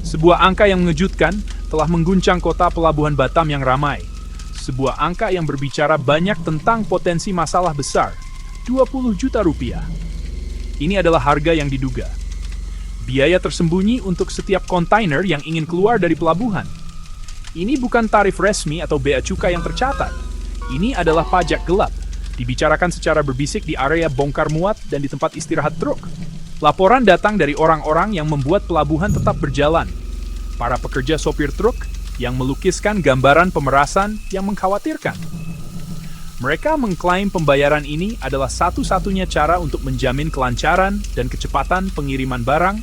Sebuah angka yang mengejutkan telah mengguncang kota pelabuhan Batam yang ramai. Sebuah angka yang berbicara banyak tentang potensi masalah besar, 20 juta rupiah. Ini adalah harga yang diduga. Biaya tersembunyi untuk setiap kontainer yang ingin keluar dari pelabuhan. Ini bukan tarif resmi atau bea cukai yang tercatat. Ini adalah pajak gelap, dibicarakan secara berbisik di area bongkar muat dan di tempat istirahat truk. Laporan datang dari orang-orang yang membuat pelabuhan tetap berjalan. Para pekerja sopir truk yang melukiskan gambaran pemerasan yang mengkhawatirkan. Mereka mengklaim pembayaran ini adalah satu-satunya cara untuk menjamin kelancaran dan kecepatan pengiriman barang,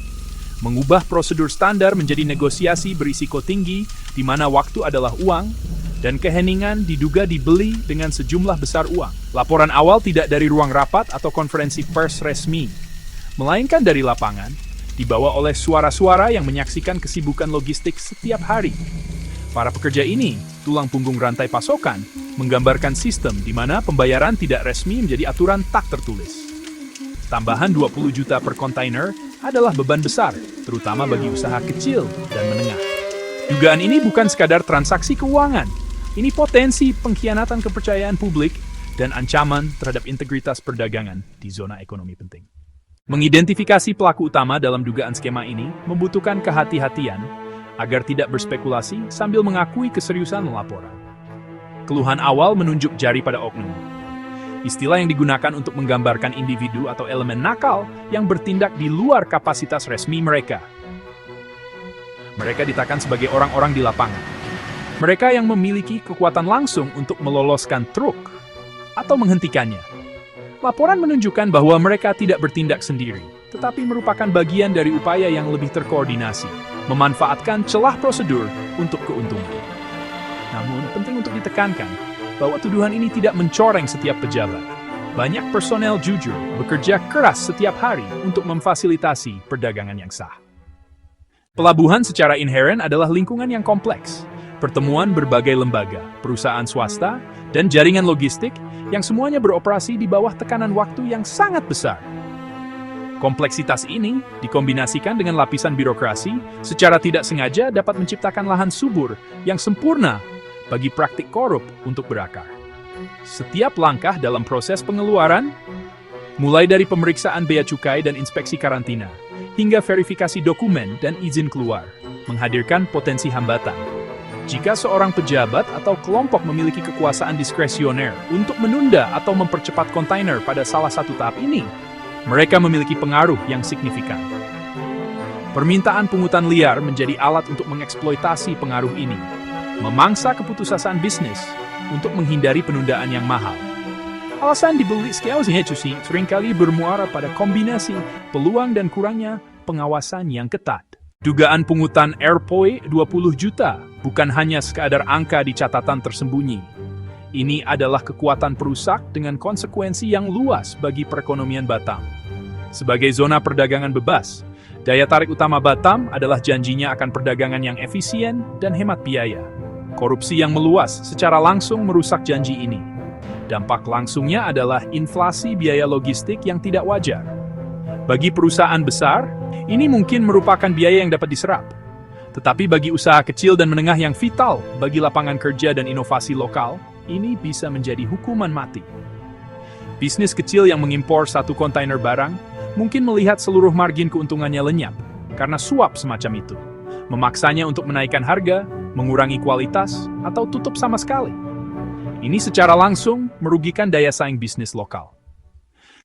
mengubah prosedur standar menjadi negosiasi berisiko tinggi di mana waktu adalah uang, dan keheningan diduga dibeli dengan sejumlah besar uang. Laporan awal tidak dari ruang rapat atau konferensi pers resmi, melainkan dari lapangan, dibawa oleh suara-suara yang menyaksikan kesibukan logistik setiap hari. Para pekerja ini, tulang punggung rantai pasokan, menggambarkan sistem di mana pembayaran tidak resmi menjadi aturan tak tertulis. Tambahan 20 juta per kontainer adalah beban besar, terutama bagi usaha kecil dan menengah. Dugaan ini bukan sekadar transaksi keuangan, ini potensi pengkhianatan kepercayaan publik dan ancaman terhadap integritas perdagangan di zona ekonomi penting. Mengidentifikasi pelaku utama dalam dugaan skema ini membutuhkan kehati-hatian agar tidak berspekulasi sambil mengakui keseriusan laporan. Keluhan awal menunjuk jari pada oknum. Istilah yang digunakan untuk menggambarkan individu atau elemen nakal yang bertindak di luar kapasitas resmi mereka. Mereka ditakan sebagai orang-orang di lapangan. Mereka yang memiliki kekuatan langsung untuk meloloskan truk atau menghentikannya. Laporan menunjukkan bahwa mereka tidak bertindak sendiri, tetapi merupakan bagian dari upaya yang lebih terkoordinasi, memanfaatkan celah prosedur untuk keuntungan. Namun, penting untuk ditekankan bahwa tuduhan ini tidak mencoreng setiap pejabat. Banyak personel jujur bekerja keras setiap hari untuk memfasilitasi perdagangan yang sah. Pelabuhan secara inheren adalah lingkungan yang kompleks. Pertemuan berbagai lembaga, perusahaan swasta, dan jaringan logistik yang semuanya beroperasi di bawah tekanan waktu yang sangat besar. Kompleksitas ini dikombinasikan dengan lapisan birokrasi secara tidak sengaja dapat menciptakan lahan subur yang sempurna bagi praktik korup untuk berakar. Setiap langkah dalam proses pengeluaran, mulai dari pemeriksaan bea cukai dan inspeksi karantina, hingga verifikasi dokumen dan izin keluar, menghadirkan potensi hambatan. Jika seorang pejabat atau kelompok memiliki kekuasaan diskresioner untuk menunda atau mempercepat kontainer pada salah satu tahap ini, mereka memiliki pengaruh yang signifikan. Permintaan pungutan liar menjadi alat untuk mengeksploitasi pengaruh ini, memangsa keputusasaan bisnis untuk menghindari penundaan yang mahal. Alasan dibeli seringkali bermuara pada kombinasi peluang dan kurangnya pengawasan yang ketat. Dugaan pungutan RPOE 20 juta bukan hanya sekadar angka di catatan tersembunyi. Ini adalah kekuatan perusak dengan konsekuensi yang luas bagi perekonomian Batam. Sebagai zona perdagangan bebas, daya tarik utama Batam adalah janjinya akan perdagangan yang efisien dan hemat biaya. Korupsi yang meluas secara langsung merusak janji ini. Dampak langsungnya adalah inflasi biaya logistik yang tidak wajar. Bagi perusahaan besar, ini mungkin merupakan biaya yang dapat diserap. Tetapi bagi usaha kecil dan menengah yang vital bagi lapangan kerja dan inovasi lokal, ini bisa menjadi hukuman mati. Bisnis kecil yang mengimpor satu kontainer barang mungkin melihat seluruh margin keuntungannya lenyap karena suap semacam itu, memaksanya untuk menaikkan harga, mengurangi kualitas, atau tutup sama sekali. Ini secara langsung merugikan daya saing bisnis lokal.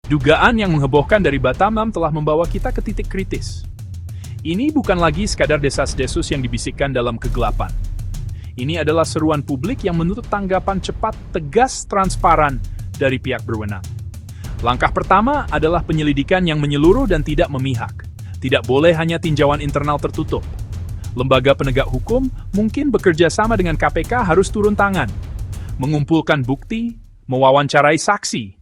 Dugaan yang menghebohkan dari Batam telah membawa kita ke titik kritis. Ini bukan lagi sekadar desas-desus yang dibisikkan dalam kegelapan. Ini adalah seruan publik yang menuntut tanggapan cepat, tegas, transparan dari pihak berwenang. Langkah pertama adalah penyelidikan yang menyeluruh dan tidak memihak. Tidak boleh hanya tinjauan internal tertutup. Lembaga penegak hukum mungkin bekerja sama dengan KPK harus turun tangan, mengumpulkan bukti, mewawancarai saksi,